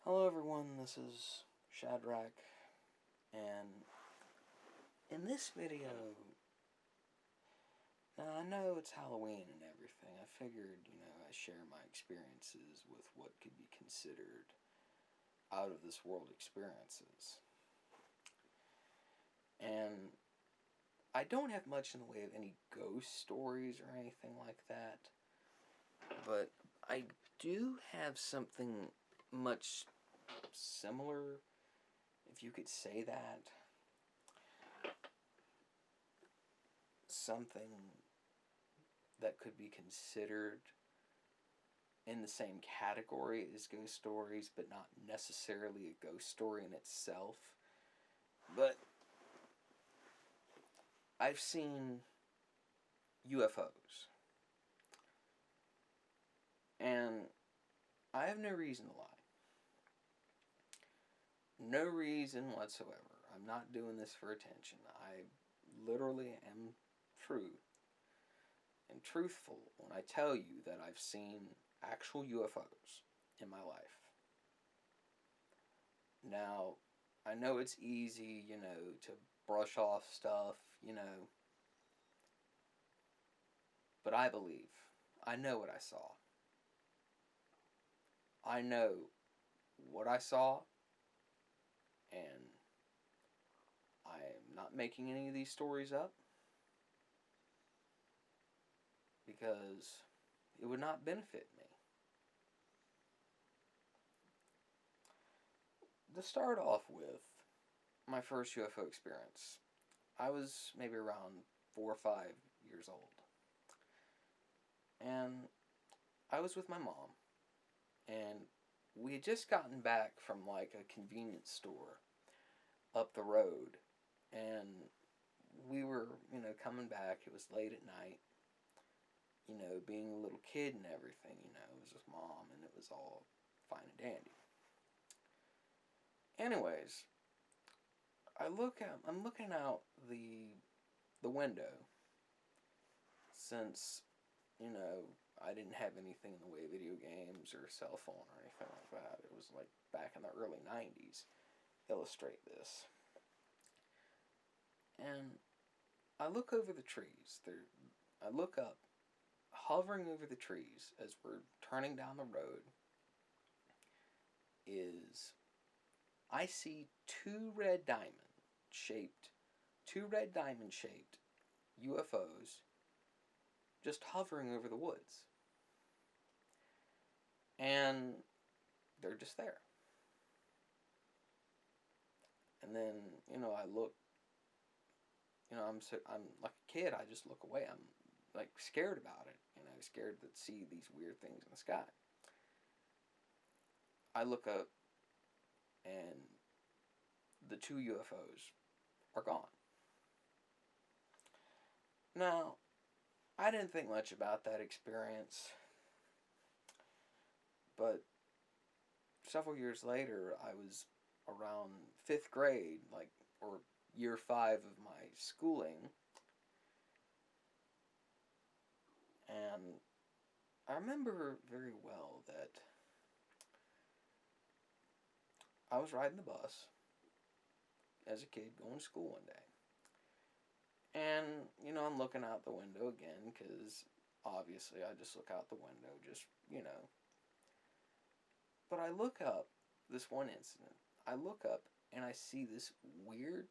Hello everyone, this is Shadrach, and in this video, now I know it's Halloween and everything, I figured, I share my experiences with what could be considered out of this world experiences. And I don't have much in the way of any ghost stories or anything like that, but I do have something much similar, if you could say that. Something that could be considered in the same category as ghost stories, but not necessarily a ghost story in itself. But I've seen UFOs, and I have no reason to lie. No reason whatsoever. I'm not doing this for attention. I literally am true and truthful when I tell you that I've seen actual UFOs in my life. Now, I know it's easy, to brush off stuff, but I believe. I know what I saw. I know what I saw, and I am not making any of these stories up because it would not benefit me. To start off with, my first UFO experience, I was maybe around 4 or 5 years old. And I was with my mom, and we had just gotten back from like a convenience store up the road, and we were, coming back. It was late at night, being a little kid and everything, it was with mom, and it was all fine and dandy. Anyways, I'm looking out the window, since, I didn't have anything in the way of video games or cell phone or anything like that. It was like back in the early 90s. Illustrate this. And I look over the trees. I look up, hovering over the trees as we're turning down the road, is I see two red diamond shaped UFOs just hovering over the woods. And they're just there. And then, I look, I'm like a kid, I just look away. I'm like scared about it, scared to see these weird things in the sky. I look up, and the two UFOs are gone. Now, I didn't think much about that experience, but several years later, I was around 5th grade, or year 5 of my schooling, and I remember very well that I was riding the bus as a kid going to school one day. And, I'm looking out the window again, because obviously I just look out the window, But I look up, this one incident, I look up and I see this weird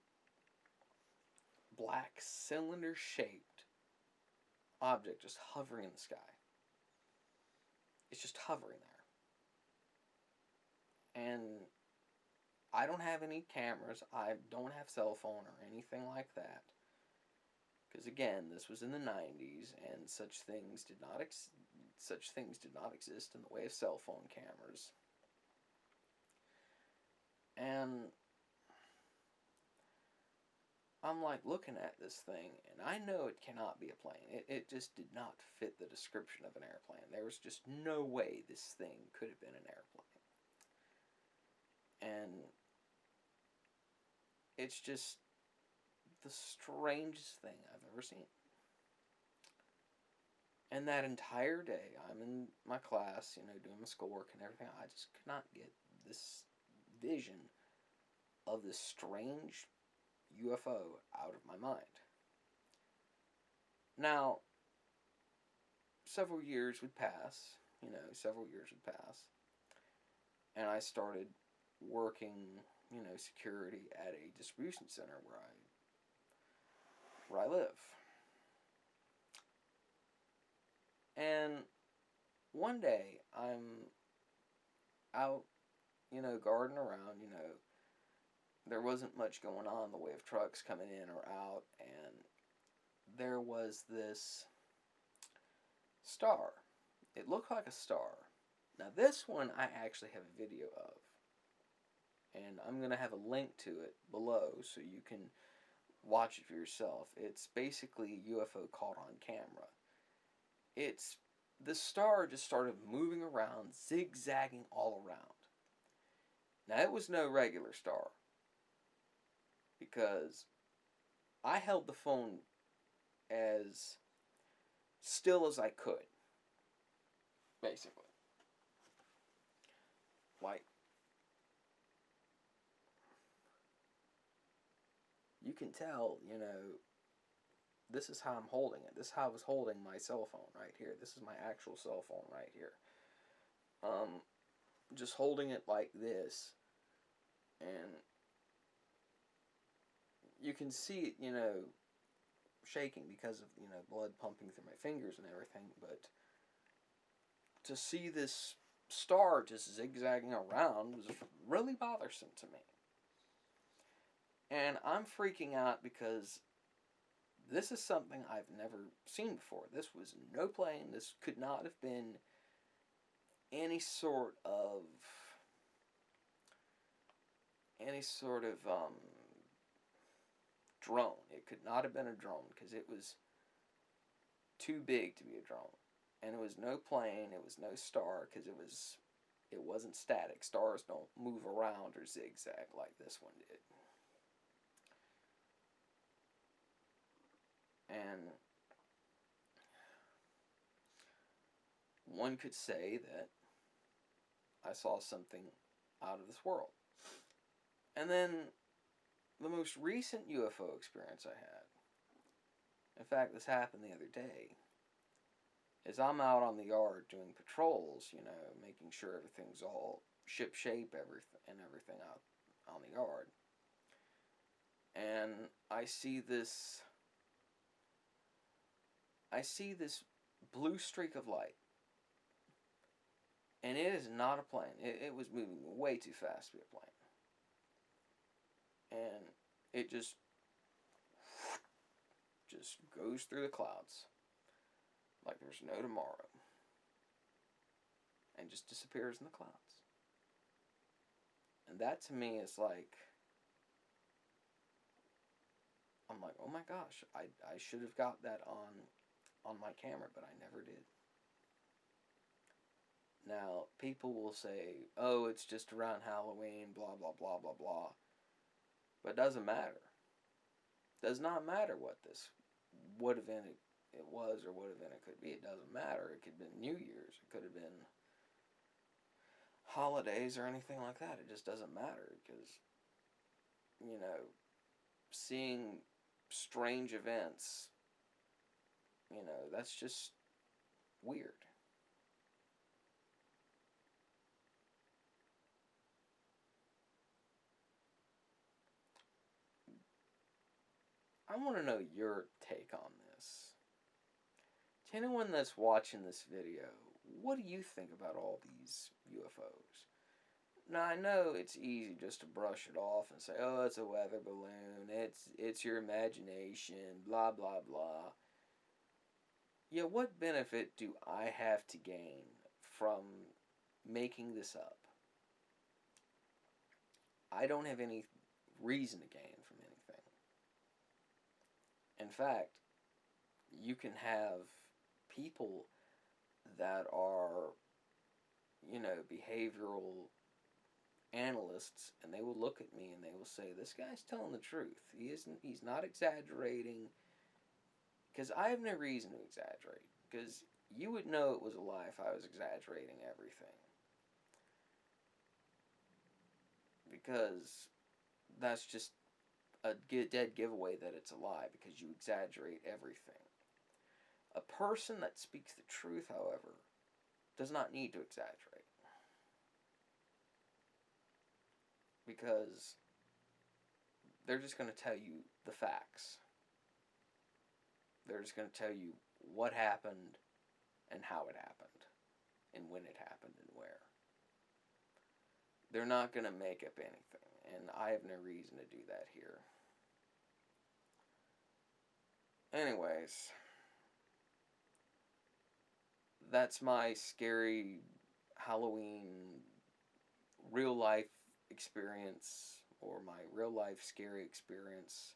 black cylinder-shaped object just hovering in the sky. It's just hovering there. And I don't have any cameras, I don't have cell phone or anything like that. Because again, this was in the 90s, and such things did not exist in the way of cell phone cameras. And I'm like looking at this thing, and I know it cannot be a plane. It just did not fit the description of an airplane. There was just no way this thing could have been an airplane. And it's just the strangest thing I've ever seen. And that entire day, I'm in my class, doing my schoolwork and everything. I just could not get this vision of this strange UFO out of my mind. Now, several years would pass, and I started working, security at a distribution center where I live. And one day I'm out, guarding around, there wasn't much going on in the way of trucks coming in or out, and there was this star. It looked like a star. Now, this one I actually have a video of, and I'm going to have a link to it below so you can watch it for yourself. It's basically a UFO caught on camera. The star just started moving around, zigzagging all around. Now, it was no regular star, because I held the phone as still as I could, basically. Like, you can tell, this is how I'm holding it. This is how I was holding my cell phone right here. This is my actual cell phone right here. Just holding it like this, and you can see it, shaking because of, blood pumping through my fingers and everything, but to see this star just zigzagging around was really bothersome to me. And I'm freaking out because this is something I've never seen before. This was no plane. This could not have been any sort of drone. It could not have been a drone because it was too big to be a drone. And it was no plane, it was no star, because it wasn't static. Stars don't move around or zigzag like this one did. And one could say that I saw something out of this world. And then the most recent UFO experience I had, in fact, this happened the other day, is I'm out on the yard doing patrols, making sure everything's all ship shape, everything out on the yard. And I see this blue streak of light. And it is not a plane. It was moving way too fast to be a plane. And it just goes through the clouds like there's no tomorrow, and just disappears in the clouds. And that to me is like, I'm like, oh my gosh, I should have got that on my camera, but I never did. Now, people will say, oh, it's just around Halloween, blah, blah, blah, blah, blah. But it doesn't matter. It does not matter what event it was or what event it could be. It doesn't matter. It could have been New Year's. It could have been holidays or anything like that. It just doesn't matter because, seeing strange events, that's just weird. I want to know your take on this. To anyone that's watching this video, what do you think about all these UFOs? Now, I know it's easy just to brush it off and say, oh, it's a weather balloon, it's your imagination, blah, blah, blah. Yeah, what benefit do I have to gain from making this up? I don't have any reason to gain from anything. In fact, you can have people that are, behavioral analysts, and they will look at me and they will say, this guy's telling the truth. He's not exaggerating, because I have no reason to exaggerate, because you would know it was a lie if I was exaggerating everything. because that's just a dead giveaway that it's a lie because you exaggerate everything. A person that speaks the truth, however, does not need to exaggerate. Because they're just going to tell you the facts. They're just going to tell you what happened and how it happened and when it happened and where. They're not going to make up anything, and I have no reason to do that here. Anyways, that's my scary Halloween real life experience, or my real life scary experience,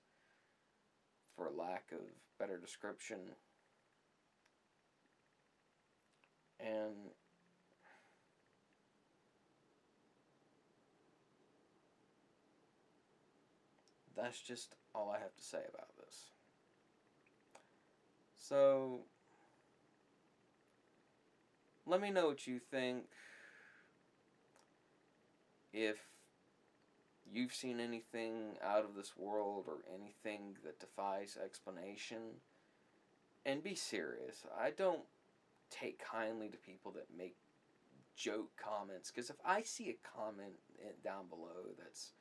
for lack of better description. And that's just all I have to say about this. So, let me know what you think. If you've seen anything out of this world or anything that defies explanation, and be serious. I don't take kindly to people that make joke comments, because if I see a comment down below that's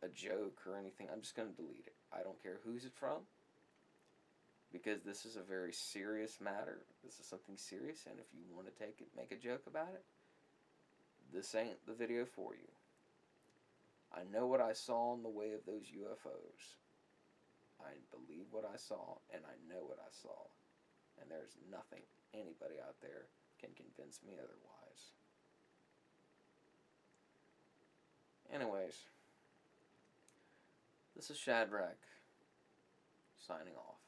a joke or anything, I'm just going to delete it. I don't care who's it from, because this is a very serious matter. This is something serious, and if you want to make a joke about it, this ain't the video for you. I know what I saw in the way of those UFOs. I believe what I saw, and I know what I saw. And there's nothing anybody out there can convince me otherwise. Anyways, this is Shadrach, signing off.